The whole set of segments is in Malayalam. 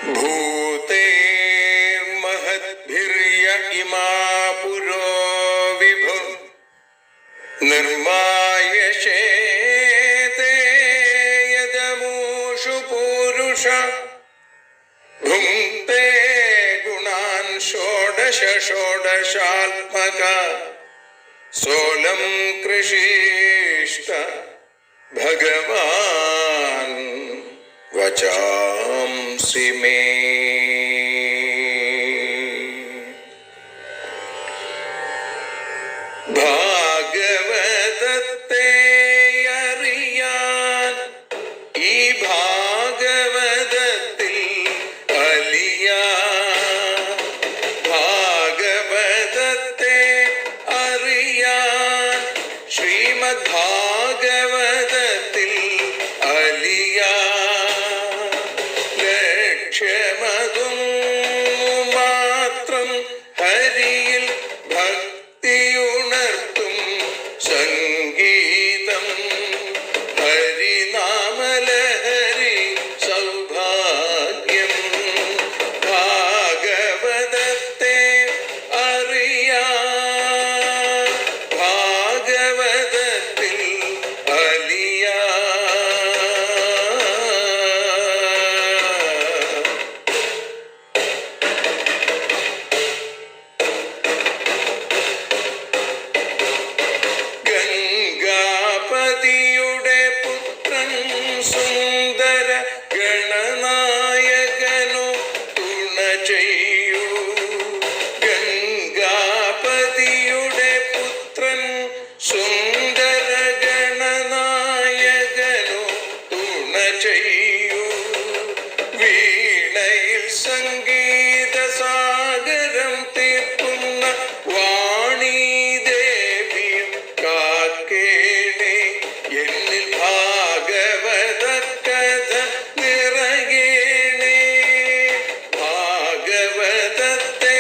ഭൂതേ മഹദ്ഭിര്യ ഇമാ പുരോ വിഭു നിർമായശേതേ യദമൂഷു പൂരുഷ ഭുങ്ക്തേ ഗുണാൻ ഷോഡശ ഷോഡശാത്മക സോലം കൃഷിഷ്ട ഭഗവാൻ വചാംസി മേ. ഭാഗവതത്തെ അറിയാൻ ഈ ഭാഗവതത്തിൽ അലിയാൻ, ഭാഗവതത്തെ അറിയാൻ ശ്രീമദ് ഭാഗവതത്തിൽ അലിയാൻ. ലക്ഷ്യമതും മാത്രം ഹരിയിൽ ഭക്തിയുണർത്തും സംഗീതം ഹരിനാമലഹരി സൗഭാഗ്യം. ഭാഗവതത്തെ അറിയാൻ ഭാഗവതത്തിൽ അലിയാൻ. ഗംഗാപതിയുടെ പുത്രൻ സുന്ദര ഗണനായകനു തുണ ചെയ്യൂ. ഗംഗാപതിയുടെ പുത്രൻ സുന്ദര ഗണനായകനു തുണ ചെയ്യൂ. വീണയിൽ സംഗീത സാഗരം തീർക്കുന്ന വാണീദേവിയും കാക്കേണേ. എന്നിൽ ഭാഗവത കഥ നിറയേണേ. ഭാഗവതത്തെ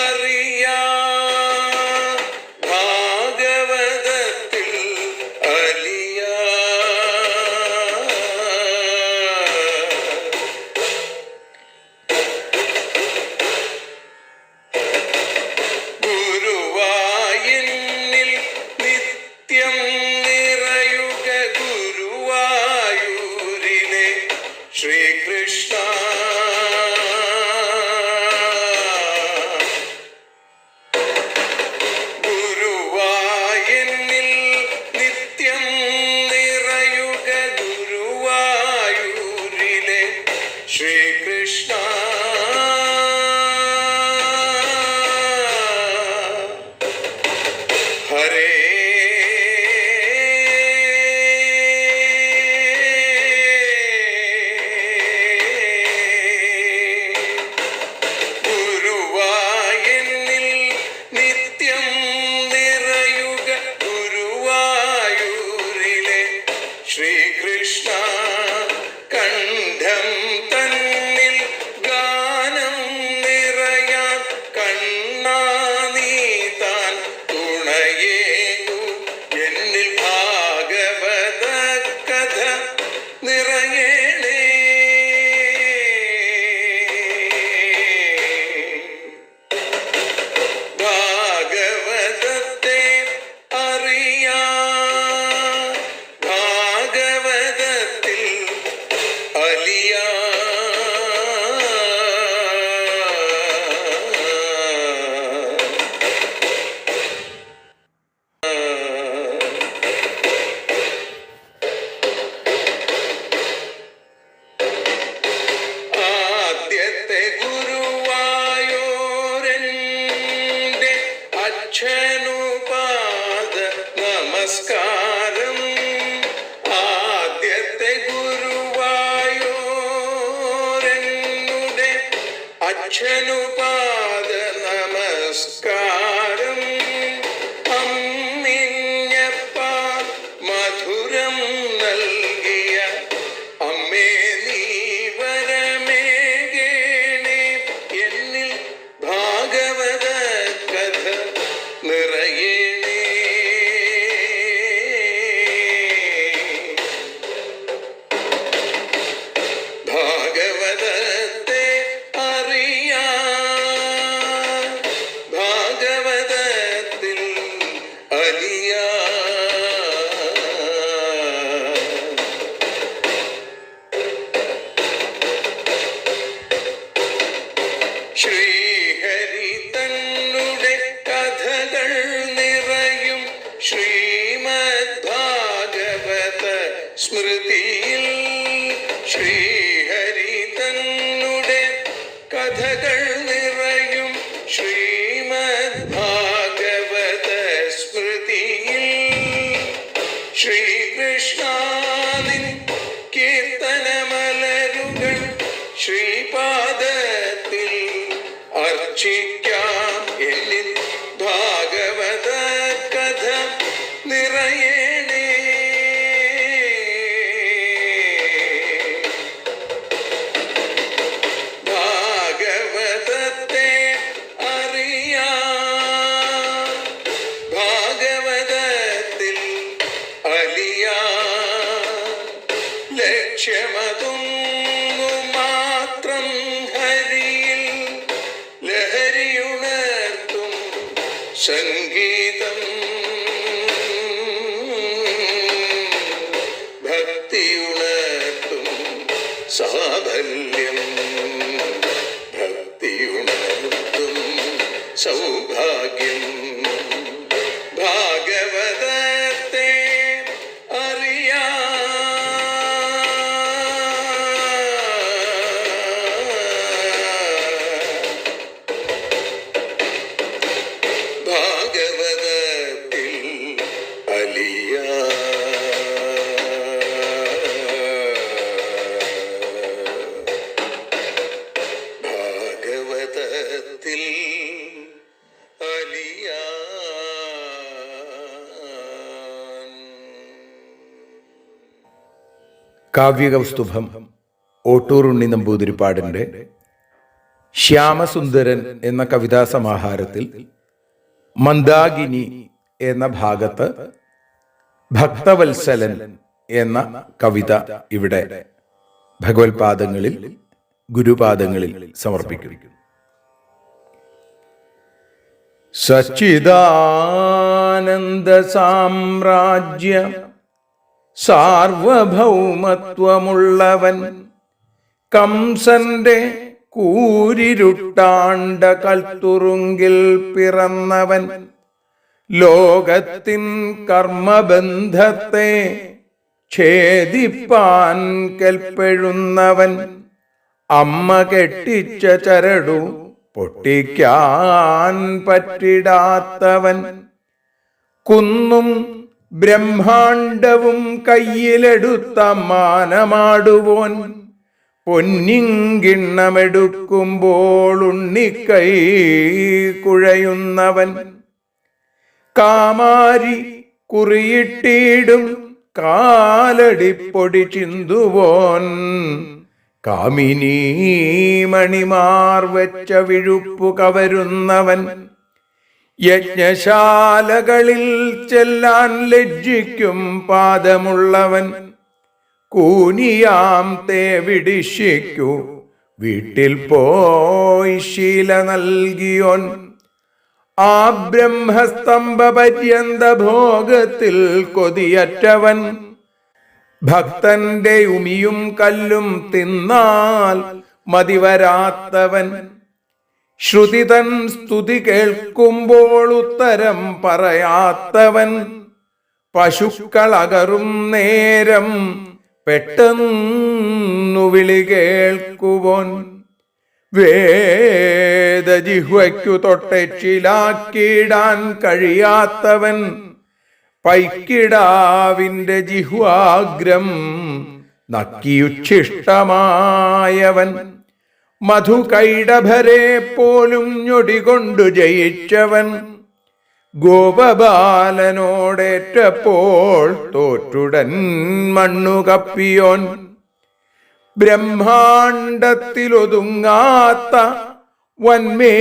അറിയാൻ ഭാഗവതത്തിൽ അലിയാൻ. ഗുരുവായൂരിൽ നിത്യം നിറയുക ഗുരുവായൂരിലെ ശ്രീകൃഷ്ണ. ഗുരുവായൂരിൽ നിത്യം നിറയുക ഗുരുവായൂരിലെ ശ്രീകൃഷ്ണ. ഹരേ ഗുരുവായൂരിൽ നിത്യം നിറയുക ഗുരുവായൂരിലെ ശ്രീകൃഷ്ണ. കണ്ഠം തന്നിൽ ഗാനം നിറയാൻ കണ്ണാ നീ താൻ തുണയേകൂ. എന്നിൽ ഭാഗവത കഥ നിറയേണേ. ഭാഗവതത്തെ അറിയാൻ ഭാഗവതത്തിൽ അലിയാൻ. ആദ്യത്തെ ഗുരുവായൂരന്റെ അച്ഛനുപാദ നമസ്കാരം. ആദ്യത്തെ ഗുരുവായൂരനുടെ അച്ഛനുപാദ നമസ്കാരം. അമ്മിഞ്ഞപ്പാൽ മധുരം നൽകിയ അമ്മേ നീ വരമേകേണേ. എന്നിൽ ഭാഗവത കഥ നിറയേണേ. ഭാഗവതത്തെ കഥകൾ നിറയും ശ്രീമദ് ഭാഗവത സ്മൃതിയിൽ ശ്രീകൃഷ്ണാനിൻ കീർത്തനമലരുകൾ ശ്രീപാദത്തിൽ അർച്ചിക്കാം. എന്നിൽ ഭാഗവത കഥ നിറയണേ. ഭാഗവതത്തെ അറിയാം, ഭാഗവതത്തിൽ അലിയാം. ലക്ഷ്യമതൊന്നു മാത്രം ഹരിയിൽ ലഹരിയുണർത്തും സംഗീതം. ഭക്തിയുണർത്തും സാഫല്യം, ഭക്തിയുണർത്തും സൗഭാഗ്യം. ഭാഗവതത്തെ അറിയാം, ഭാഗവതത്തിൽ അലിയാം. ഭാഗവതത്തിൽ അലിയാം. കാവ്യകൗസ്തുഭം ഓട്ടൂർ ഉണ്ണി നമ്പൂതിരിപ്പാടിൻ്റെ ശ്യാമസുന്ദരൻ എന്ന കവിതാ സമാഹാരത്തിൽ മന്ദാകിനി എന്ന ഭാഗത്ത് ഭക്തവത്സലൻ എന്ന കവിത ഇവിടെ ഭഗവത്പാദങ്ങളിൽ ഗുരുപാദങ്ങളിൽ സമർപ്പിക്കുന്നു. സച്ചിദാനന്ദ സാമ്രാജ്യ സാർവഭൗമത്വമുള്ളവൻ കംസന്റെ കൂരിരുട്ടാണ്ട കൽത്തുറുങ്കിൽ പിറന്നവൻ ലോകത്തിൻ കർമ്മബന്ധത്തെ ഛേദിപ്പാൻ കൽപ്പെഴുന്നവൻ അമ്മ കെട്ടിച്ച ചരടു പൊട്ടിക്കാൻ പറ്റിടാത്തവൻ കുന്നും ബ്രഹ്മാണ്ടവും കയ്യിലെടുത്ത മാനമാടുവോൻ പൊന്നിങ്കിണ്ണമെടുക്കുമ്പോൾ ഉണ്ണിക്കൈ കുഴയുന്നവൻ കാമാരി കുറിയിട്ടിടും കാലടിപ്പൊടി ചിന്തുവോൻ കാമിനീ മണിമാർ വെച്ച വിഴുപ്പു കവരുന്നവൻ യജ്ഞശാലകളിൽ ചെല്ലാൻ ലജ്ജിക്കും പാദമുള്ളവൻ കൂനിയാം തേവിടിശിക്കു വീട്ടിൽ പോയി ശീല നൽകിയോൻ ആ ബ്രഹ്മസ്തംഭ പര്യന്ത ഭോഗത്തിൽ കൊതിയറ്റവൻ ഭക്തന്റെ ഉമിയും കല്ലും തിന്നാൽ മതിവരാത്തവൻ ശ്രുതിതൻ സ്തുതി കേൾക്കുമ്പോൾ ഉത്തരം പറയാത്തവൻ പശുക്കളകറും നേരം പെട്ടെന്നു വിളി കേൾക്കുവോൻ വേദജിഹ്വയ്ക്കു തൊട്ടെച്ചിലാക്കിടാൻ കഴിയാത്തവൻ പൈക്കിടാവിന്റെ ജിഹ്വാഗ്രം നക്കിയുച്ഛിഷ്ടമായവൻ മധുകൈടഭരെ പോലും ഞൊടികൊണ്ടു ജയിച്ചവൻ ഗോപബാലനോടേറ്റപ്പോൾ തോറ്റുടൻ മണ്ണു കപ്പിയോൻ ബ്രഹ്മാണ്ടത്തിലൊതുങ്ങാത്ത വന്മേനിയലുന്നവൻ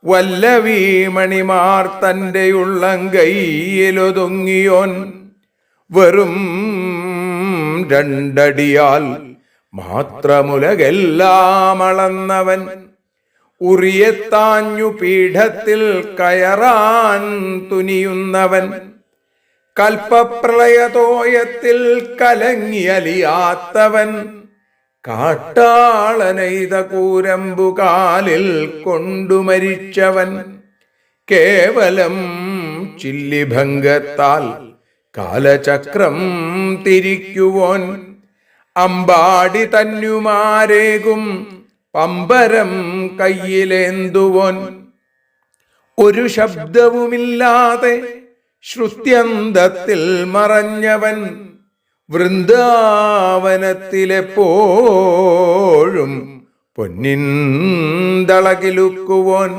വല്ലവീമണിമാർ തൻ്റെ ഉള്ളങ്കൈയിലൊതുങ്ങിയോൻ വെറും രണ്ടടിയാൽ മാത്രമുലകെല്ലാം അളന്നവൻ ഉറിയെത്താഞ്ഞു പീഠത്തിൽ കയറാൻ തുനിയുന്നവൻ കൽപ്പപ്രളയതോയത്തിൽ കലങ്ങിയലിയാത്തവൻ കാട്ടാളനെയ്ത കൂരമ്പു കാലിൽ കൊണ്ടുമരിച്ചവൻ കേവലം ചില്ലിഭംഗത്താൽ കാലചക്രം തിരിക്കുവോൻ അമ്പാടി തന്നുമാരേകും പമ്പരം കയ്യിലേന്തുവോൻ ഒരു ശബ്ദവുമില്ലാതെ ശ്രുത്യന്തത്തിൽ മറഞ്ഞവൻ വൃന്ദാവനത്തിലെപ്പോഴും പൊന്നിൻ തളകിലുക്കുവോൻ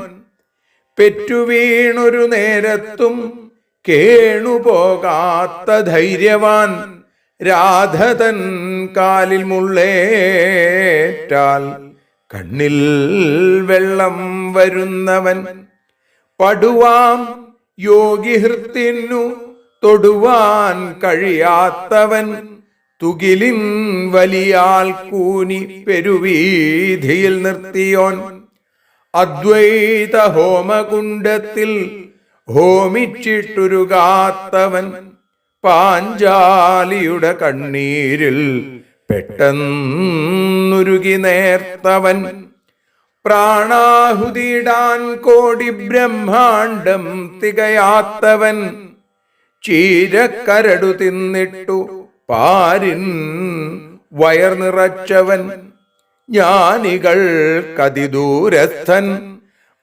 പെറ്റുവീണൊരു നേരത്തും കേണുപോകാത്ത ധൈര്യവാൻ രാധതൻ കാലിൽ മുള്ളേറ്റാൽ കണ്ണിൽ വെള്ളം വരുന്നവൻ പടുവാം യോഗിഹൃത്തിനു തൊടുവാൻ കഴിയാത്തവൻ തുകിലിൻ വലിയാൽ കൂനി പെരുവീധിയിൽ നിർത്തിയോൻ അദ്വൈത ഹോമകുണ്ടത്തിൽ ഹോമിച്ചിട്ടുരുകാത്തവൻ പാഞ്ചാലിയുടെ കണ്ണീരിൽ പെട്ടെന്നുരുകി നേർത്തവൻ പ്രാണാഹുതിയിടാൻ കോടി ബ്രഹ്മാണ്ടം തികയാത്തവൻ ചീരക്കരടു തിന്നിട്ടു പാരിൻ വയർ നിറച്ചവൻ ജ്ഞാനികൾക്കതിദൂരസ്ഥൻ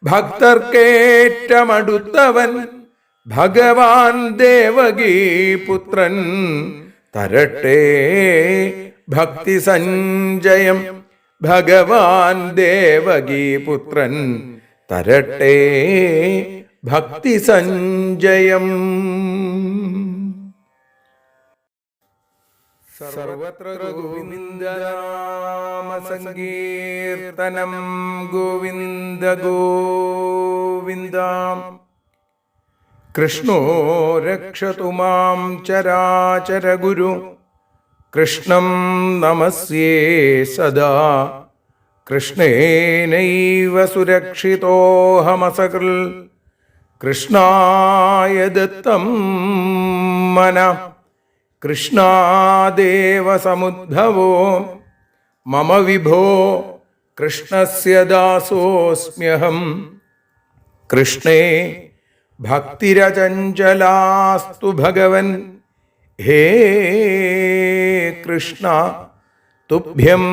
ഭക്തർക്കേറ്റമടുത്തവൻ ഭഗവാൻ ദേവകീ പുത്രൻ തരട്ടെ ഭക്തി സഞ്ജയം ഭഗവാൻ ദേവകീ പുത്രൻ തരട്ടെ ഭക്തി സഞ്ജയം. സർവത്ര ഗോവിന്ദനാമ സങ്കീർത്തനം ഗോവിന്ദ ഗോവിന്ദ. കൃഷ്ണോ രക്ഷതു മാം ചരാചര ഗുരു കൃഷ്ണം നമസ്യേ സദാ കൃഷ്ണേനൈവ സുരക്ഷിതോഹമസകൃൽ കൃഷ്ണായ ദത്തം മന കൃഷ്ണാദേവ സമുദ്ഭവോ മമ വിഭോ കൃഷ്ണസ്യ ദാസോസ്മ്യഹം കൃഷ്ണേ ഭക്തിരചഞ്ചലാസ്തു ഭഗവൻ ഹേ കൃഷ്ണ തുഭ്യം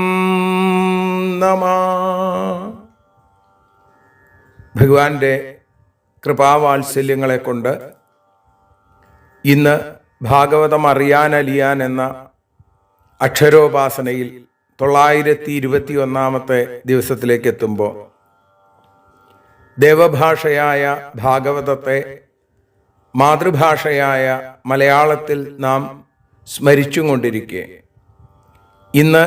നമഃ. ഭഗവാന്റെ കൃപാവാത്സല്യങ്ങളെ കൊണ്ട് ഇന്ന് ഭാഗവതം അറിയാനലിയാൻ എന്ന അക്ഷരോപാസനയിൽ 921 ദിവസത്തിലേക്ക് എത്തുമ്പോൾ ദേവഭാഷയായ ഭാഗവതത്തെ മാതൃഭാഷയായ മലയാളത്തിൽ നാം സ്മരിച്ചുകൊണ്ടിരിക്കെ ഇന്ന്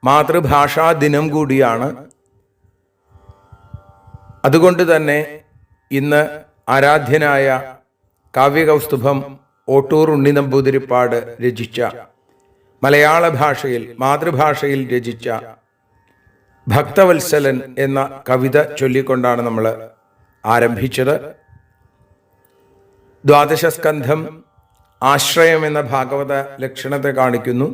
മാതൃഭാഷാ ദിനം കൂടിയാണ്. അതുകൊണ്ട് തന്നെ ഇന്ന് ആരാധ്യനായ കാവ്യകൗസ്തുഭം ഓട്ടൂർ ഉണ്ണി നമ്പൂതിരിപ്പാട് രചിച്ച മലയാള ഭാഷയിൽ മാതൃഭാഷയിൽ രചിച്ച ഭക്തവത്സലൻ എന്ന കവിത ചൊല്ലിക്കൊണ്ടാണ് നമ്മൾ ആരംഭിച്ചത്. ദ്വാദശസ്കന്ധം ആശ്രയം എന്ന ഭാഗവത ലക്ഷണത്തെ കാണിക്കുന്നു.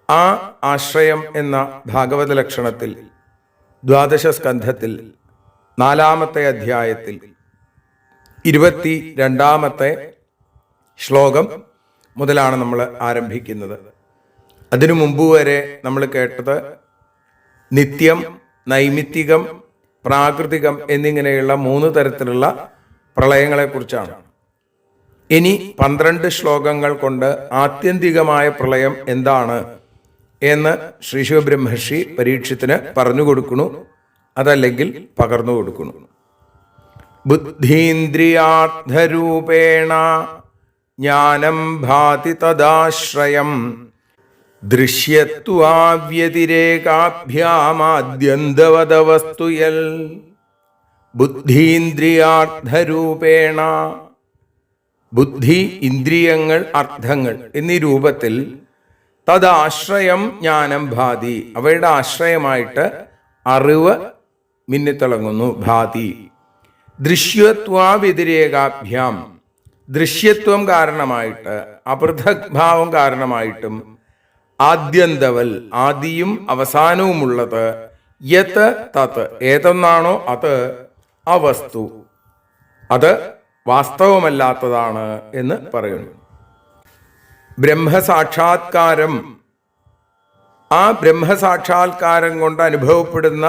ആ ആശ്രയം എന്ന ഭാഗവത ലക്ഷണത്തിൽ ദ്വാദശസ്കന്ധത്തിൽ 4-ാമത്തെ അധ്യായത്തിൽ 22-ാമത്തെ ശ്ലോകം മുതലാണ് നമ്മൾ ആരംഭിക്കുന്നത്. അതിനു മുമ്പ് വരെ നമ്മൾ കേട്ടത് നിത്യം, നൈമിത്തികം, പ്രാകൃതികം എന്നിങ്ങനെയുള്ള 3 തരത്തിലുള്ള പ്രളയങ്ങളെക്കുറിച്ചാണ്. ഇനി 12 ശ്ലോകങ്ങൾ കൊണ്ട് ആത്യന്തികമായ പ്രളയം എന്താണ് എന്ന് ശ്രീ ശിവബ്രഹ്മർഷി പരീക്ഷത്തിന് പറഞ്ഞു കൊടുക്കുന്നു, അതല്ലെങ്കിൽ പകർന്നു കൊടുക്കുന്നു. ബുദ്ധീന്ദ്രിയാർത്ഥരൂപേണ ജ്ഞാനം ഭാതി തദാശ്രയം ദൃശ്യത്വാവ്യതിരേകാഭ്യാമാദ്യന്തവദവസ്തുയൽ. ബുദ്ധീന്ദ്രിയാർത്ഥരൂപേണ, ബുദ്ധി, ഇന്ദ്രിയങ്ങൾ, അർത്ഥങ്ങൾ എന്നീ രൂപത്തിൽ തദാശ്രയം ജ്ഞാനം ഭാതി, അവയുടെ ആശ്രയമായിട്ട് അറിവ് മിന്നിത്തിളങ്ങുന്നു. ഭാതി ദൃശ്യത്വാവ്യതിരേകാഭ്യാം, ദൃശ്യത്വം കാരണമായിട്ട് അപൃഥക്ഭാവം കാരണമായിട്ടും ആദ്യന്തവൽ, ആദിയും അവസാനവുമുള്ളത്, യത് തത്, ഏതെന്നാണോ അത്, അവസ്തു, അത് വാസ്തവമല്ലാത്തതാണ് എന്ന് പറയുന്നു. ബ്രഹ്മസാക്ഷാത്കാരം ആ ബ്രഹ്മസാക്ഷാത്കാരം കൊണ്ട് അനുഭവപ്പെടുന്ന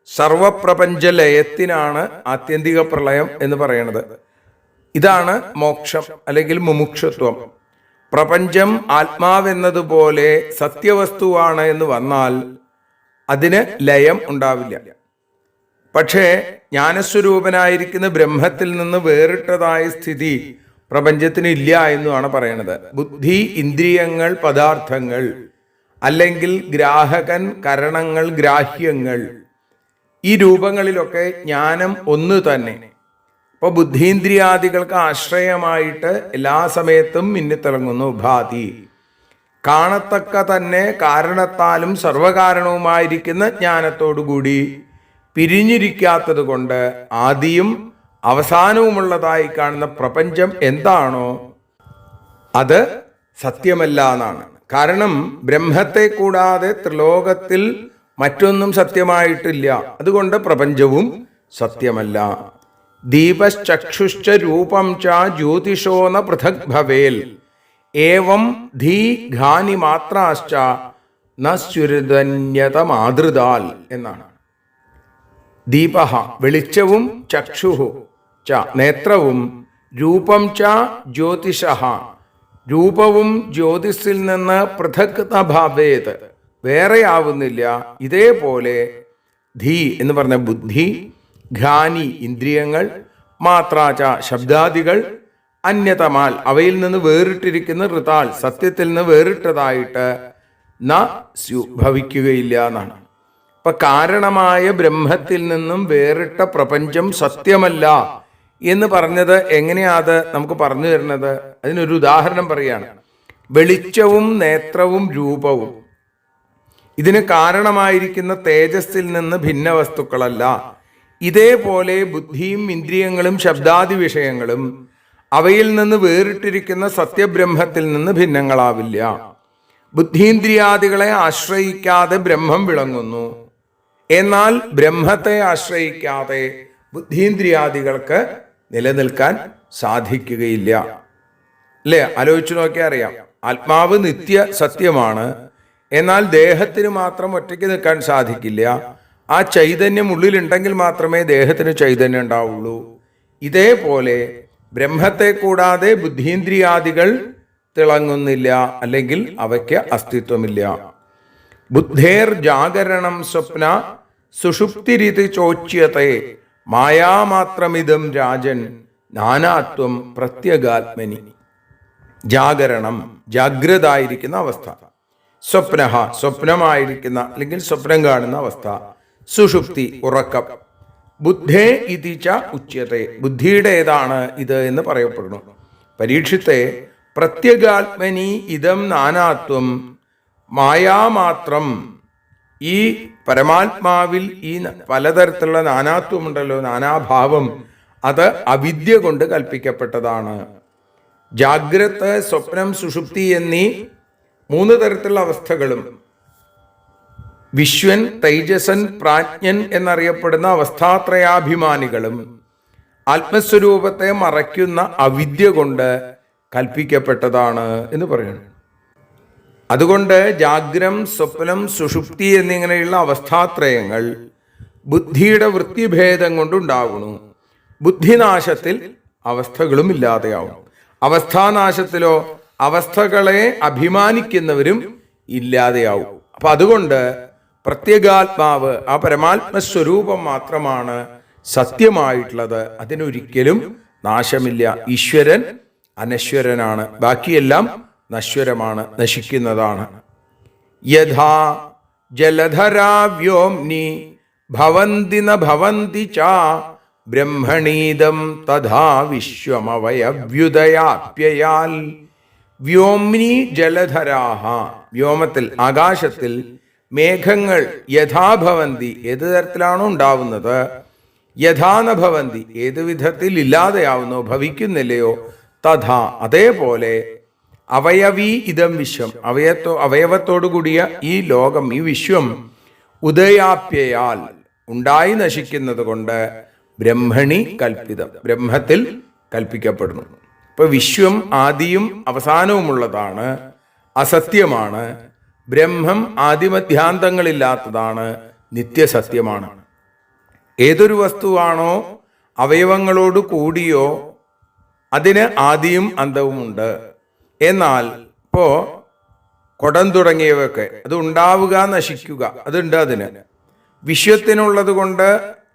സർവപ്രപഞ്ച ലയത്തിനാണ് ആത്യന്തിക പ്രളയം എന്ന് പറയുന്നത്. ഇതാണ് മോക്ഷം അല്ലെങ്കിൽ മുമുക്ഷത്വം. പ്രപഞ്ചം ആത്മാവെന്നതുപോലെ സത്യവസ്തുവാണ് എന്ന് വന്നാൽ അതിന് ലയം ഉണ്ടാവില്ല. പക്ഷേ ജ്ഞാനസ്വരൂപനായിരിക്കുന്ന ബ്രഹ്മത്തിൽ നിന്ന് വേറിട്ടതായ സ്ഥിതി പ്രപഞ്ചത്തിന് ഇല്ല എന്നുമാണ് പറയുന്നത്. ബുദ്ധി, ഇന്ദ്രിയങ്ങൾ, പദാർത്ഥങ്ങൾ, അല്ലെങ്കിൽ ഗ്രാഹകൻ, കരണങ്ങൾ, ഗ്രാഹ്യങ്ങൾ, ഈ രൂപങ്ങളിലൊക്കെ ജ്ഞാനം ഒന്ന് തന്നെ. ഇപ്പോൾ ബുദ്ധീന്ദ്രിയാദികൾക്ക് ആശ്രയമായിട്ട് എല്ലാ സമയത്തും മിന്നിത്തിളങ്ങുന്നു ഭാതി. കാണത്തക്ക തന്നെ കാരണത്താലും സർവകാരണവുമായിരിക്കുന്ന ജ്ഞാനത്തോടുകൂടി പിരിഞ്ഞിരിക്കാത്തത് കൊണ്ട് ആദിയും അവസാനവുമുള്ളതായി കാണുന്ന പ്രപഞ്ചം എന്താണോ അത് സത്യമല്ല എന്നാണ്. കാരണം ബ്രഹ്മത്തെ കൂടാതെ ത്രിലോകത്തിൽ മറ്റൊന്നും സത്യമായിട്ടില്ല. അതുകൊണ്ട് പ്രപഞ്ചവും സത്യമല്ല. ദീപശ്ചക്ഷുശ്ച രൂപം ച ജ്യോതിഷോ ന പൃഥക് ഭവേൽ ഏവം ധീ ഘാനി മാത്രാശ്ച ന സ്യുരധന്യത മാതൃതാൽ എന്നാണ്. ദീപഃ വെളിച്ചവും, ചക്ഷുഹു ച നേത്രവും, രൂപം ച ജ്യോതിഷഃ രൂപവും ജ്യോതിസിൽ നിന്ന് പൃഥക് ന ഭവേത് വേറെയാവുന്നില്ല. ഇതേപോലെ ധീ എന്ന് പറഞ്ഞ ബുദ്ധി, ഘാനി ഇന്ദ്രിയങ്ങൾ, മാത്രാച ശബ്ദാദികൾ, അന്യതമാൽ അവയിൽ നിന്ന് വേറിട്ടിരിക്കുന്ന ഋതാൽ സത്യത്തിൽ നിന്ന് വേറിട്ടതായിട്ട് ന സ്യു ഭവിക്കുകയില്ല എന്നാണ്. അപ്പൊ കാരണമായ ബ്രഹ്മത്തിൽ നിന്നും വേറിട്ട പ്രപഞ്ചം സത്യമല്ല എന്ന് പറഞ്ഞത് എങ്ങനെയാത് നമുക്ക് പറഞ്ഞു തരുന്നത്? അതിനൊരു ഉദാഹരണം പറയാണ്. വെളിച്ചവും നേത്രവും രൂപവും ഇതിന് കാരണമായിരിക്കുന്ന തേജസ്സിൽ നിന്ന് ഭിന്ന വസ്തുക്കളല്ല. ഇതേപോലെ ബുദ്ധിയും ഇന്ദ്രിയങ്ങളും ശബ്ദാദി വിഷയങ്ങളും അവയിൽ നിന്ന് വേറിട്ടിരിക്കുന്ന സത്യബ്രഹ്മത്തിൽ നിന്ന് ഭിന്നങ്ങളാവില്ല. ബുദ്ധീന്ദ്രിയാദികളെ ആശ്രയിക്കാതെ ബ്രഹ്മം വിളങ്ങുന്നു. എന്നാൽ ബ്രഹ്മത്തെ ആശ്രയിക്കാതെ ബുദ്ധീന്ദ്രിയാദികൾക്ക് നിലനിൽക്കാൻ സാധിക്കുകയില്ല. അല്ലേ? ആലോചിച്ചു നോക്കിയാൽ അറിയാം. ആത്മാവ് നിത്യ സത്യമാണ്. എന്നാൽ ദേഹത്തിന് മാത്രം ഒറ്റയ്ക്ക് നിൽക്കാൻ സാധിക്കില്ല. ആ ചൈതന്യം ഉള്ളിലുണ്ടെങ്കിൽ മാത്രമേ ദേഹത്തിന് ചൈതന്യം ഉണ്ടാവുള്ളൂ. ഇതേപോലെ ബ്രഹ്മത്തെ കൂടാതെ ബുദ്ധീന്ദ്രിയാദികൾ തിളങ്ങുന്നില്ല, അല്ലെങ്കിൽ അവയ്ക്ക് അസ്തിത്വമില്ല. ബുദ്ധേർ ജാഗരണം സ്വപ്ന സുഷുപ്തിരിതി ചോച്യത്തെ മായാമാത്രമിതം രാജൻ നാനാത്വം പ്രത്യഗാത്മനി. ജാഗരണം ജാഗ്രത ആയിരിക്കുന്ന അവസ്ഥ, സ്വപ്ന സ്വപ്നമായിരിക്കുന്ന അല്ലെങ്കിൽ സ്വപ്നം കാണുന്ന അവസ്ഥ, സുഷുപ്തി ഉറക്കം, ബുദ്ധേ ഇതി ച ഉച്യത്തെ ബുദ്ധിയുടേതാണ് ഇത് എന്ന് പറയപ്പെടുന്നു. പരീക്ഷിത്തെ പ്രത്യഗാത്മനി ഇതം നാനാത്വം മായാമാത്രം. ഈ പരമാത്മാവിൽ ഈ പലതരത്തിലുള്ള നാനാത്വമുണ്ടല്ലോ, നാനാഭാവം, അത് അവിദ്യ കൊണ്ട് കൽപ്പിക്കപ്പെട്ടതാണ്. ജാഗ്രത്, സ്വപ്നം, സുഷുപ്തി എന്നീ 3 തരത്തിലുള്ള അവസ്ഥകളും വിശ്വൻ, തൈജസൻ, പ്രാജ്ഞൻ എന്നറിയപ്പെടുന്ന അവസ്ഥാത്രയാഭിമാനികളും ആത്മസ്വരൂപത്തെ മറയ്ക്കുന്ന അവിദ്യ കൊണ്ട് കൽപ്പിക്കപ്പെട്ടതാണ് എന്ന് പറയുന്നു. അതുകൊണ്ട് ജാഗ്രം, സ്വപ്നം, സുഷുപ്തി എന്നിങ്ങനെയുള്ള അവസ്ഥാത്രയങ്ങൾ ബുദ്ധിയുടെ വൃത്തിഭേദം കൊണ്ടുണ്ടാകുന്നു. ബുദ്ധിനാശത്തിൽ അവസ്ഥകളും ഇല്ലാതെയാവും. അവസ്ഥാനാശത്തിലോ അവസ്ഥകളെ അഭിമാനിക്കുന്നവരും ഇല്ലാതെയാവും. അപ്പൊ അതുകൊണ്ട് പ്രത്യേകാത്മാവ്, ആ പരമാത്മസ്വരൂപം മാത്രമാണ് സത്യമായിട്ടുള്ളത്. അതിനൊരിക്കലും നാശമില്ല. ഈശ്വരൻ അനശ്വരനാണ്, ബാക്കിയെല്ലാം നശ്വരമാണ്, നശിക്കുന്നതാണ്. യഥാ ജലധരാ വ്യോംനി ഭവന്തി ന ഭവന്തി ച ബ്രഹ്മണീദം തഥാ വിശ്വമവയവ്യുദയാപ്യയാൽ. വ്യോംനി ജലധരാഹ വ്യോമത്തിൽ ആകാശത്തിൽ മേഘങ്ങൾ യഥാഭവന്തി ഏത് തരത്തിലാണോ ഉണ്ടാവുന്നത്, യഥാന ഭവന്തി ഏത് വിധത്തിൽ ഇല്ലാതെയാവുന്നോ ഭവിക്കുന്നില്ലയോ, തഥാ അതേപോലെ അവയവീ ഇതം വിശ്വം അവയവത്തോടു കൂടിയ ഈ ലോകം, ഈ വിശ്വം ഉദയാപ്യയാൽ ഉണ്ടായി നശിക്കുന്നത് കൊണ്ട് ബ്രഹ്മണി കൽപ്പിതം ബ്രഹ്മത്തിൽ കൽപ്പിക്കപ്പെടുന്നു. ഇപ്പൊ വിശ്വം ആദിയും അവസാനവുമുള്ളതാണ്, അസത്യമാണ്. ബ്രഹ്മം ആദിമധ്യാന്തങ്ങളില്ലാത്തതാണ്, നിത്യസത്യമാണ്. ഏതൊരു വസ്തുവാണോ അവയവങ്ങളോട് കൂടിയോ അതിന് ആദിയും അന്തവുമുണ്ട്. എന്നാൽ ഇപ്പോൾ കുടം തുടങ്ങിയവയൊക്കെ അത് ഉണ്ടാവുക നശിക്കുക അതുണ്ട്. അതിന് വിശ്വത്തിനുള്ളത് കൊണ്ട്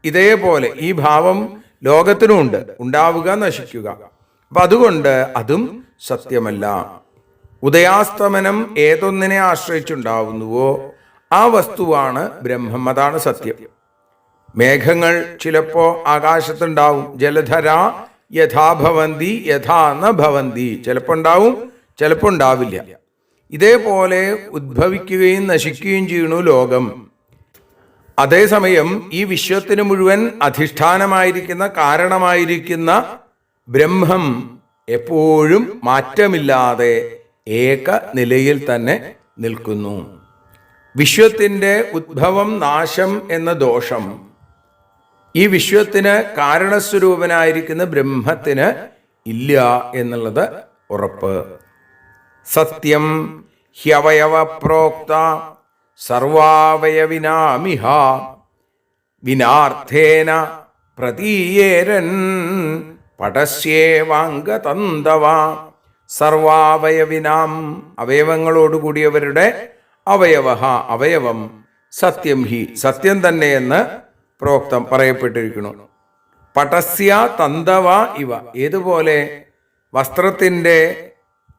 ഇതേപോലെ ഈ ഭാവം ലോകത്തിനുമുണ്ട്, ഉണ്ടാവുക നശിക്കുക. അപ്പൊ അതുകൊണ്ട് അതും സത്യമല്ല. ഉദയാസ്തമനം ഏതൊന്നിനെ ആശ്രയിച്ചുണ്ടാവുന്നുവോ ആ വസ്തുവാണ് ബ്രഹ്മം, അതാണ് സത്യം. മേഘങ്ങൾ ചിലപ്പോ ആകാശത്തുണ്ടാവും. ജലധര യഥാഭവന്തി യഥാ ന ഭവന്തി, ചിലപ്പോൾ ഉണ്ടാവും, ചിലപ്പോൾ ഉണ്ടാവില്ല. ഇതേപോലെ ഉദ്ഭവിക്കുകയും നശിക്കുകയും ചെയ്യുന്നു ലോകം. അതേസമയം ഈ വിശ്വത്തിന് മുഴുവൻ അധിഷ്ഠാനമായിരിക്കുന്ന കാരണമായിരിക്കുന്ന ബ്രഹ്മം എപ്പോഴും മാറ്റമില്ലാതെ ഏക നിലയിൽ തന്നെ നിൽക്കുന്നു. വിശ്വത്തിൻ്റെ ഉദ്ഭവം നാശം എന്ന ദോഷം ഈ വിശ്വത്തിന് കാരണസ്വരൂപനായിരിക്കുന്ന ബ്രഹ്മത്തിന് ഇല്ല എന്നുള്ളത് ഉറപ്പ്. സത്യം ഹ്യവയവ പ്രോക്ത സർവാവയവിനാമിഹ വിനാർത്ഥേന പ്രതീയേരൻ പടസ്യേവാംഗതന്തവ. സർവാവയവിനാം, അവയവങ്ങളോടുകൂടിയവരുടെ അവയവ, അവയവം, സത്യം ഹി, സത്യം തന്നെയെന്ന് പ്രോക്തം പറയപ്പെട്ടിരിക്കുന്നു. പടസ്യ തന്തവ ഇവ, ഏതുപോലെ വസ്ത്രത്തിൻ്റെ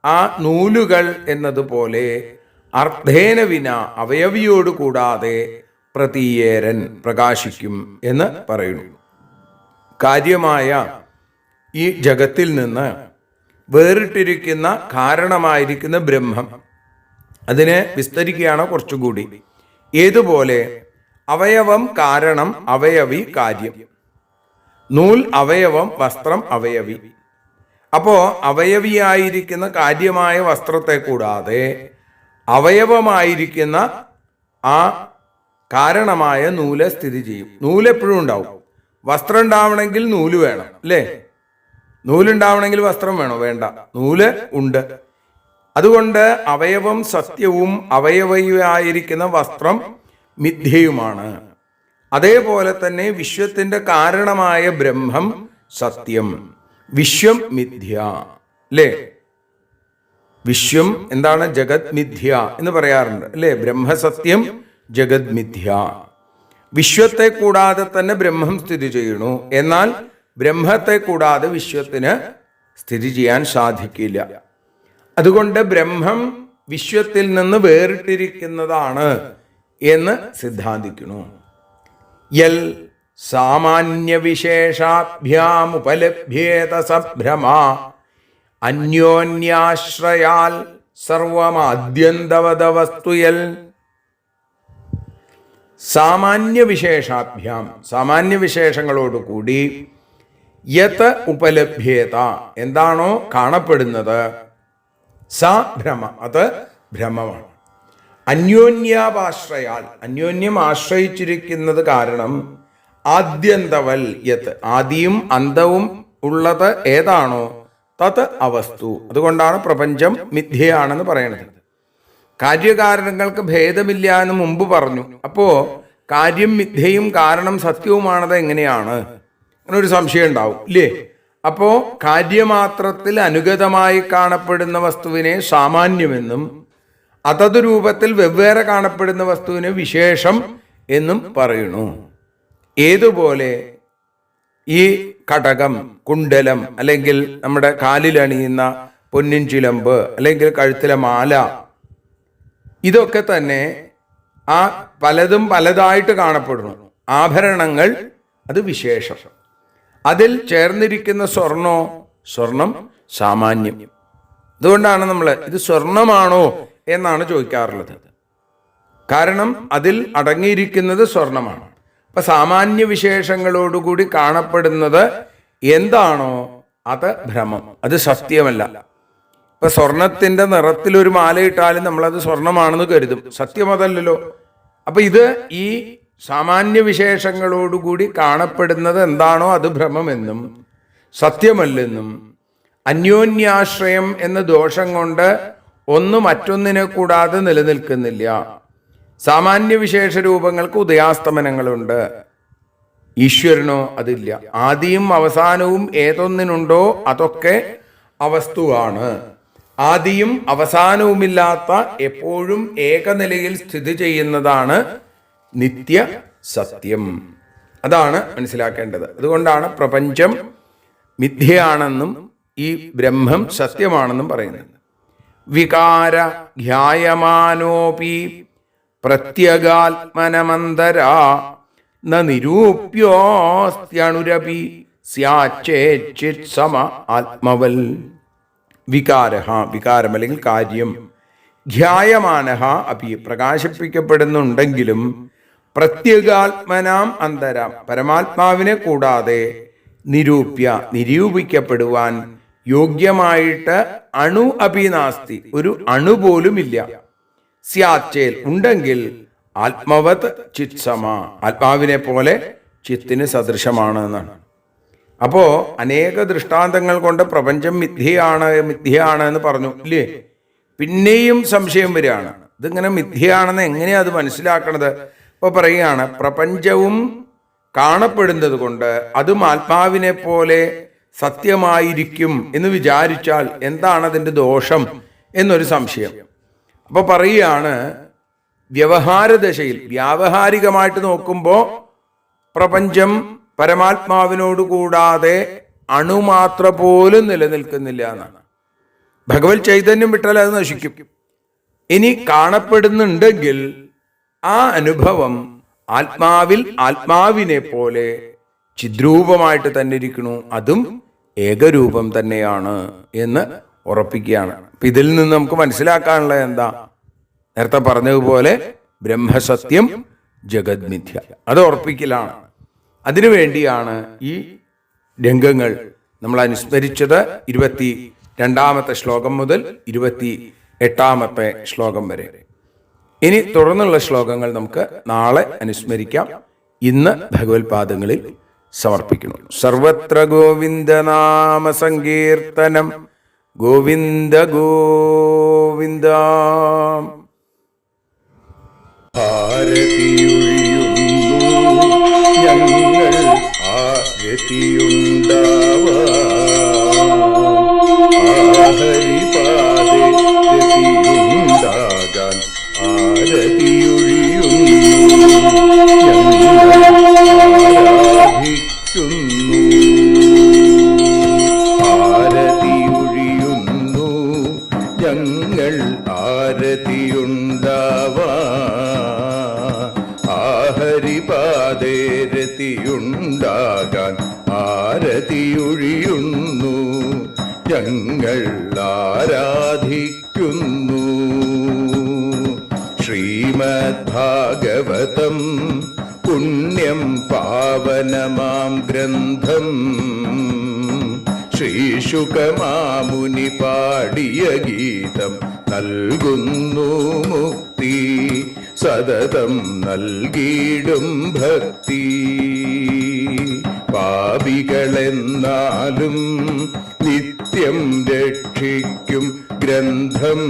ആ നൂലുകൾ എന്നതുപോലെ അർദ്ധേന വിന, അവയവിയോട് കൂടാതെ പ്രതീയേരൻ, പ്രകാശിക്കും എന്ന് പറയുന്നു. കാര്യമായ ഈ ജഗത്തിൽ നിന്ന് വേറിട്ടിരിക്കുന്ന കാരണമായിരിക്കുന്ന ബ്രഹ്മം, അതിനെ വിസ്തരിക്കുകയാണ് കുറച്ചുകൂടി. ഏതുപോലെ അവയവം കാരണം, അവയവി കാര്യം. നൂൽ അവയവം, വസ്ത്രം അവയവി. അപ്പോ അവയവിയായിരിക്കുന്ന കാര്യമായ വസ്ത്രത്തെ കൂടാതെ അവയവമായിരിക്കുന്ന ആ കാരണമായ നൂല് സ്ഥിതി ചെയ്യും. നൂലെപ്പോഴും ഉണ്ടാവും. വസ്ത്രം ഉണ്ടാവണമെങ്കിൽ നൂല് വേണം, അല്ലേ? നൂലുണ്ടാവണമെങ്കിൽ വസ്ത്രം വേണോ? വേണ്ട, നൂല് ഉണ്ട്. അതുകൊണ്ട് അവയവം സത്യവും അവയവയായിരിക്കുന്ന വസ്ത്രം മിഥ്യയുമാണ്. അതേപോലെ തന്നെ വിശ്വത്തിന്റെ കാരണമായ ബ്രഹ്മം സത്യം, വിശ്വം മിഥ്യ, അല്ലേ? വിശ്വം എന്താണ്? ജഗത് മിഥ്യ എന്ന് പറയാറുണ്ട്, അല്ലേ? ബ്രഹ്മസത്യം, ജഗത് മിഥ്യ. വിശ്വത്തെ കൂടാതെ തന്നെ ബ്രഹ്മം സ്ഥിതി ചെയ്യുന്നു. എന്നാൽ ബ്രഹ്മത്തെ കൂടാതെ വിശ്വത്തിന് സ്ഥിതി ചെയ്യാൻ സാധിക്കില്ല. അതുകൊണ്ട് ബ്രഹ്മം വിശ്വത്തിൽ നിന്ന് വേറിട്ടിരിക്കുന്നതാണ് എന്ന് സിദ്ധാന്തിക്കുന്നു. യൽ സാമാന്യ വിശേഷാഭ്യാമുപലഭ്യേത സഭ്രമ അന്യോന്യാശ്രയാൽ സർവമാദ്യന്തവത വസ്തുയൽ. സാമാന്യ വിശേഷാഭ്യാം, സാമാന്യ വിശേഷങ്ങളോടുകൂടി യത് ഉപലഭ്യേത, എന്താണോ കാണപ്പെടുന്നത്, സ ഭ്രമ, അത് ഭ്രമമാണ്. അന്യോന്യാപാശ്രയാൽ, അന്യോന്യം ആശ്രയിച്ചിരിക്കുന്നത് കാരണം ആദ്യന്തവൽ യത്, ആദിയും അന്തവും ഉള്ളത് ഏതാണോ തത് അവസ്തു. അതുകൊണ്ടാണ് പ്രപഞ്ചം മിഥ്യയാണെന്ന് പറയുന്നത്. കാര്യകാരണങ്ങൾക്ക് ഭേദമില്ല എന്ന് മുമ്പ് പറഞ്ഞു. അപ്പോ കാര്യം മിഥ്യയും കാരണം സത്യവുമാണത് എങ്ങനെയാണ്? അങ്ങനെ ഒരു സംശയം ഉണ്ടാവും, ഇല്ലേ? അപ്പോ കാര്യമാത്രത്തിൽ അനുഗതമായി കാണപ്പെടുന്ന വസ്തുവിനെ സാമാന്യമെന്നും അതത് രൂപത്തിൽ വെവ്വേറെ കാണപ്പെടുന്ന വസ്തുവിനെ വിശേഷം എന്നും പറയുന്നു. ഏതുപോലെ ഈ കടകം, കുണ്ടലം, അല്ലെങ്കിൽ നമ്മുടെ കാലിലണിയുന്ന പൊന്നിൻ ചിലമ്പ്, അല്ലെങ്കിൽ കഴുത്തിലെ മാല, ഇതൊക്കെ തന്നെ ആ പലതും പലതായിട്ട് കാണപ്പെടുന്നു. ആഭരണങ്ങൾ അത് വിശേഷം. അതിൽ ചേർന്നിരിക്കുന്ന സ്വർണോ, സ്വർണം സാമാന്യം. അതുകൊണ്ടാണ് നമ്മൾ ഇത് സ്വർണമാണോ എന്നാണ് ചോദിക്കാറുള്ളത്. കാരണം അതിൽ അടങ്ങിയിരിക്കുന്നത് സ്വർണമാണ്. അപ്പൊ സാമാന്യ വിശേഷങ്ങളോടുകൂടി കാണപ്പെടുന്നത് എന്താണോ അത് ഭ്രമം, അത് സത്യമല്ല. ഇപ്പൊ സ്വർണത്തിന്റെ നിറത്തിൽ ഒരു മാലയിട്ടാലും നമ്മളത് സ്വർണമാണെന്ന് കരുതും, സത്യം അതല്ലല്ലോ. അപ്പൊ ഇത് ഈ സാമാന്യ വിശേഷങ്ങളോടുകൂടി കാണപ്പെടുന്നത് എന്താണോ അത് ഭ്രമമെന്നും സത്യമല്ലെന്നും, അന്യോന്യാശ്രയം എന്ന ദോഷം കൊണ്ട് ഒന്ന് മറ്റൊന്നിനെ കൂടാതെ നിലനിൽക്കുന്നില്ല. സാമാന്യ വിശേഷ രൂപങ്ങൾക്ക് ഉദയാസ്തമനങ്ങളുണ്ട്. ഈശ്വരനോ അതില്ല. ആദിയും അവസാനവും ഏതൊന്നിനുണ്ടോ അതൊക്കെ അവസ്തുവാണ്. ആദിയും അവസാനവുമില്ലാത്ത എപ്പോഴും ഏകനിലയിൽ സ്ഥിതി ചെയ്യുന്നതാണ് നിത്യ സത്യം. അതാണ് മനസ്സിലാക്കേണ്ടത്. അതുകൊണ്ടാണ് പ്രപഞ്ചം മിഥ്യയാണെന്നും ഈ ബ്രഹ്മം സത്യമാണെന്നും പറയുന്നത്. വികാര ധ്യായമാനോപി പ്രത്യഗാത്മനമന്തരാ ന നിരൂപ്യോസ്ത്യണുരപി സ്യാച്ചേച്ചിത് സമ ആത്മവൽ. വികാരം അല്ലെങ്കിൽ കാര്യം, ധ്യായമാനഹ അപി പ്രകാശിപ്പിക്കപ്പെടുന്നുണ്ടെങ്കിലും പ്രത്യേകാത്മനാം അന്തരം പരമാത്മാവിനെ കൂടാതെ നിരൂപിക്കപ്പെടുവാൻ യോഗ്യമായിട്ട് അണു അഭിനാസ്തി ഒരു അണു പോലുമില്ല. സ്യാച്ചേൽ ഉണ്ടെങ്കിൽ ആത്മവത് ചിത്സമ ആത്മാവിനെ പോലെ ചിത്തിന് സദൃശമാണ് എന്നാണ്. അപ്പോ അനേക ദൃഷ്ടാന്തങ്ങൾ കൊണ്ട് പ്രപഞ്ചം മിഥ്യയാണ് എന്ന് പറഞ്ഞു ഇല്ലേ? പിന്നെയും സംശയം വരികയാണ്, ഇതിങ്ങനെ മിഥ്യയാണെന്ന് എങ്ങനെയാ അത് മനസ്സിലാക്കണത്? ഇപ്പൊ പറയുകയാണ്, പ്രപഞ്ചവും കാണപ്പെടുന്നത് കൊണ്ട് അതും ആത്മാവിനെ പോലെ സത്യമായിരിക്കും എന്ന് വിചാരിച്ചാൽ എന്താണ് അതിൻ്റെ ദോഷം എന്നൊരു സംശയം. അപ്പൊ പറയുകയാണ്, വ്യവഹാരദശയിൽ വ്യാവഹാരികമായിട്ട് നോക്കുമ്പോൾ പ്രപഞ്ചം പരമാത്മാവിനോട് കൂടാതെ അണുമാത്ര പോലും നിലനിൽക്കുന്നില്ല എന്നാണ്. ഭഗവത് ചൈതന്യം വിട്ടാൽ അത് നശിക്കും. ഇനി കാണപ്പെടുന്നുണ്ടെങ്കിൽ ആ അനുഭവം ആത്മാവിനെ പോലെ ചിദ്രൂപമായിട്ട് തന്നെ ഇരിക്കണു, അതും ഏകരൂപം തന്നെയാണ് എന്ന് ഉറപ്പിക്കുകയാണ്. അപ്പൊ ഇതിൽ നിന്ന് നമുക്ക് മനസ്സിലാക്കാനുള്ളത് എന്താ? നേരത്തെ പറഞ്ഞതുപോലെ ബ്രഹ്മസത്യം ജഗത് മിഥ്യ, അത് ഉറപ്പിക്കലാണ്. അതിനുവേണ്ടിയാണ് ഈ രംഗങ്ങൾ നമ്മൾ അനുസ്മരിച്ചത്. 22 ശ്ലോകം മുതൽ 28 ശ്ലോകം വരെ. ഇനി തുടർന്നുള്ള ശ്ലോകങ്ങൾ നമുക്ക് നാളെ അനുസ്മരിക്കാം. ഇന്ന് ഭഗവത്പാദങ്ങളിൽ സമർപ്പിക്കുന്നു. സർവത്ര ഗോവിന്ദനാമ സങ്കീർത്തനം. ഗോവിന്ദ ഗോവിന്ദ. ഞങ്ങൾ ഹരിപാദേ രതിയുണ്ടാകാൻ ആരതിയൊഴിയുന്നു. ഞങ്ങൾ ആരതിയുണ്ടാവാൻ ഹരിപാദേ രതിയുണ്ടാകാൻ ആരതിയൊഴിയുന്നു. ഞങ്ങൾ ആരാധിക്കുന്നു. ശ്രീമദ്ഭാഗവതം പുണ്യം പാവനമാം ഗ്രന്ഥം ശ്രീശുകമാമുനി പാടിയ ഗീതം നൽകുന്നു മുക്തി. സതതം നൽകിയിടും ഭക്തി. പാപികളെന്നാലും നിത്യം രക്ഷിക്കും ഗ്രന്ഥം.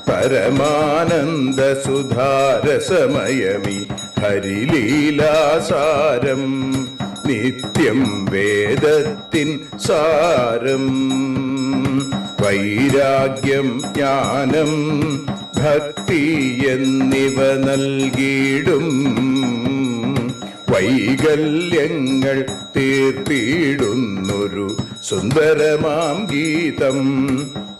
പരമാനന്ദ സുധാരസമയമി ഹരിലീലാസാരം. നിത്യം വേദത്തിൻ സാരം. വൈരാഗ്യം ജ്ഞാനം ഭക്തി എന്നിവ നൽകിയിടും. വൈകല്യങ്ങൾ തീർത്തിടുന്നൊരു സുന്ദരമാം ഗീതം.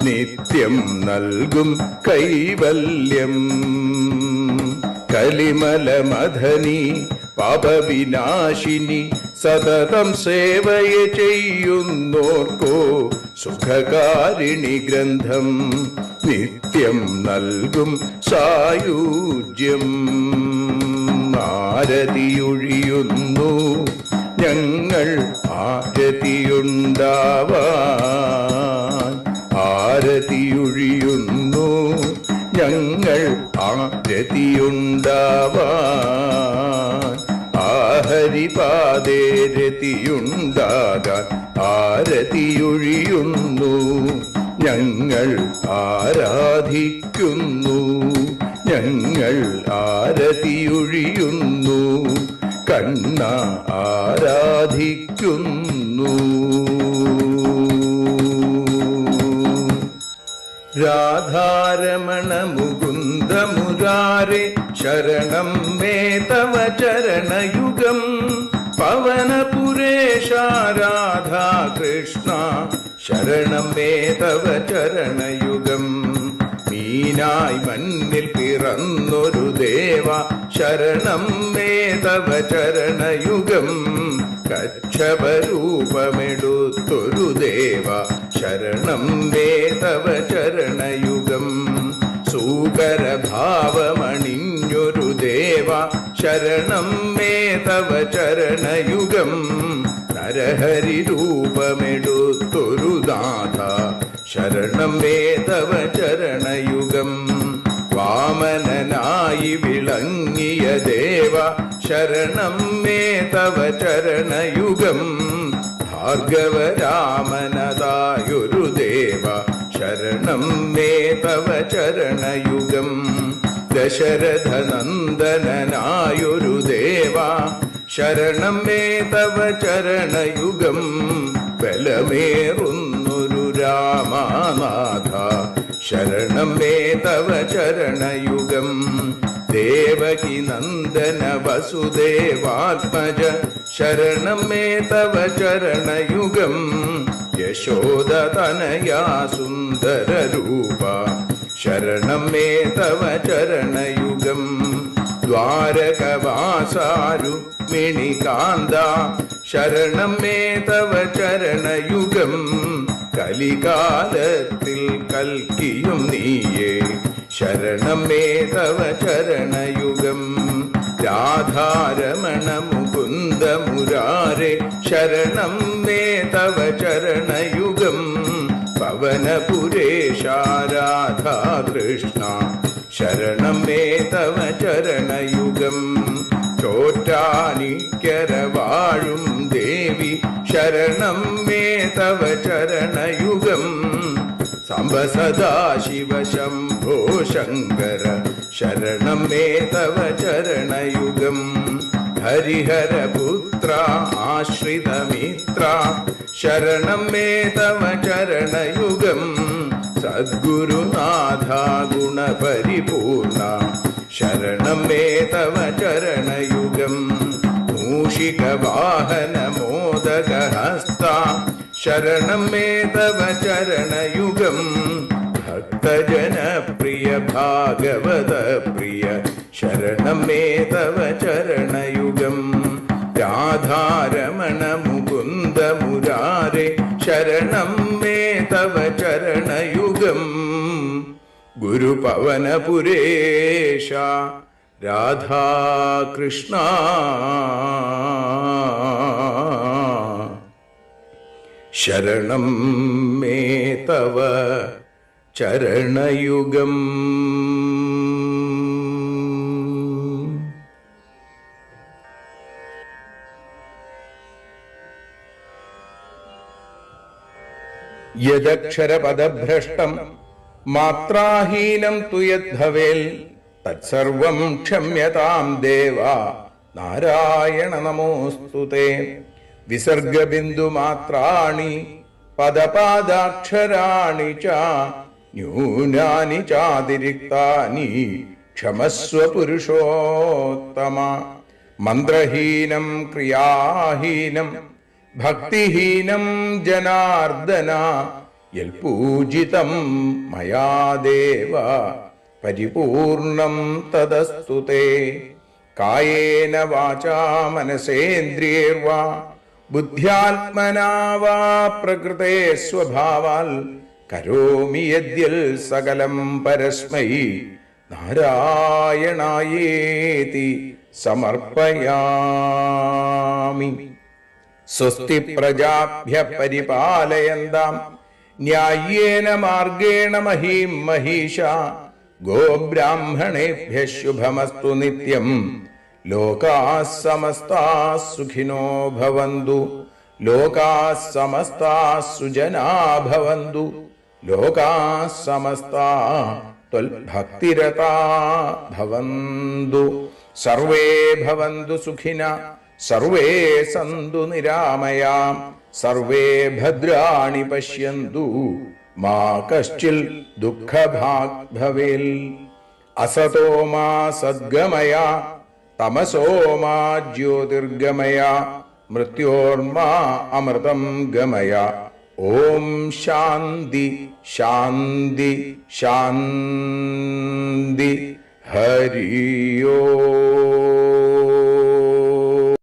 നിത്യം നൽകും കൈവല്യം. കലിമലമഥനി പാപവിനാശിനി സതതം സേവയ ചെയ്യുന്നോർക്കോ സുഖകാരിണി ഗ്രന്ഥം. നിത്യം നൽകും സായുജ്യം. ആരതിയൊഴിയുന്നു. ഞങ്ങൾ ആരതിയുണ്ടാവാൻ ആരതിയൊഴിയുന്നു. ഞങ്ങൾ ആരതിയുണ്ടാവാൻ ഹരിപാദേ രതിയുണ്ടാകാൻ ആരതിയൊഴിയുന്നു. ഞങ്ങൾ ആരാധിക്കുന്നു. ഞങ്ങൾ ആരതിയൊഴിയുന്നു. കണ്ണ ആരാധിക്കുന്നു. രാധാരമണ മുകുന്ദ മുരാരെ ശരണം മേ തവ ചരണയുഗം. പവനപുരേശ രാധാ കൃഷ്ണ ശരണം മേ തവ ചരണയുഗം. മീനായി മണ്ണിൽ പിറന്നൊരു ദേവ ശരണം മേ തവ ചരണയുഗം. കച്ഛപരൂപമെടുത്തൊരു ദേവ ശരണം മേ തവ ചരണയുഗം. സൂകരഭാവമണിഞ്ഞൊരു ദേവ ശരണം മേ തവ ചരണയുഗം. നരഹരി രൂപമെടുത്തൊരു നാഥ ശരണം മേ തവ ചരണയുഗം. വാമനനായി വിളങ്ങിയ ദേവ ശരണം മേ തവ ചരണയുഗം. ഭാർഗവരാമനതായൊരു ദേവ ശരണം മേ തവ ചരണയുഗം. ദശരഥനന്ദനായൊരു ദേവ ശരണം മേ തവ ചരണയുഗം. ബലമേറുന്നൊരു രാമനാഥ ശരണം മേ തവ ചരണയുഗം. ദേവകി നന്ദന വസുദേവാത്മജ ശരണം മേ തവ ചരണയുഗം. യശോദതനയാ സുന്ദര രൂപ ശരണം മേ തവ ചരണയുഗം. ദ്വാരകവാസാരുക്മിണികാന്ത ശരണം മേ തവ ചരണയുഗം. കലികാലത്തിൽ കൽക്കിയും നീയേ ശരണം മേ തവ ചരണയുഗം. രാധാരമണ മുകുന്ദ മുരാരെ ശരണം മേ തവ ചരണയുഗം. പവനപുരേശ രാധാ കൃഷ്ണ ശരണം മേ തവ ചരണയുഗം. ചോറ്റാനിക്കര വാഴും ദേവി ശരണം മേ തവ ചരണയുഗം. സാംബ സദാശിവ ശംഭോ ശങ്കര ശരണം മേ തവ ചരണയുഗം. ഹരിഹരപുത്ര ആശ്രിതമിത്ര ശരണം മേ തവ ചരണയുഗം. സദ്ഗുരുനാഥ ഗുണപരിപൂർണ ശരണം മേ തവ ചരണയുഗം. മൂഷിക വാഹന മോദകഹസ്ത ശരണം മേ തവ ചരണയുഗം. ഭക്തജനപ്രിയ ഭാഗവത പ്രിയ ശരണം മേ തവ ചരണയുഗം. രാധാരമണ മുകുന്ദ മുരാരെ ശരണം മേ തവ ചരണയുഗം. ഗുരുപവനപുരേശ രാധാകൃഷ്ണ ശരണം മേ തവ ചരണയുഗം. യദക്ഷരപദഭ്രഷ്ടം മാത്രാഹീനം തു യദ്ഭവേൽ തത്സർവം ക്ഷമ്യതാം ദേവ നാരായണ നമോസ്തുതേ. വിസർഗബിന്ദുമാത്രാണി പദപാദാക്ഷരാണി ച ന്യൂനാനി ചാതിരിക്താനി ക്ഷമസ്വ പുരുഷോത്തമ. മന്ത്രഹീനം ക്രിയാഹീനം ഭക്തിഹീനം ജനാർദ്ദന യൽപൂജിതം മയാ ദേവ പരിപൂർണം തദസ്തു തേ. കായേന വാചാ മനസേന്ദ്രിയേർവാ ബുദ്ധ്യാത്മനാ വാ പ്രകൃതേ സ്വഭാവാൽ കരോമി യദ്യൽ സകലം പരസ്മൈ നാരായണായേതി സമർപ്പയാമി. സ്വസ്തി പ്രജാഭ്യ പരിപാലയന്താം ന്യായേന മാർഗേണ മഹീം മഹീഷ. ഗോബ്രാഹ്മണേഭ്യഃ ശുഭമസ്തു നിത്യം. ലോകാഃ സമസ്താഃ സുഖിനോ ഭവന്തു. ലോകാഃ സമസ്താഃ സുജനാ ഭവന്തു. ലോകാഃ സമസ്താഃ ത്വൽഭക്തിരതാ ഭവന്തു. സർവേ ഭവന്തു സുഖിനഃ സർവേ സന്തു നിരാമയാം സർവേ ഭദ്രാണി പശ്യന്തു മാ കശ്ചിൽ ദുഃഖഭാഗ് ഭവേൽ. അസതോ മാ സദ്ഗമയ തമസോ മാ ജ്യോതിർഗമയ മൃത്യോർമാ അമൃതം ഗമയ. ഓം ശാന്തി ശാന്തി ശാന്തി. ഹരി ഓം.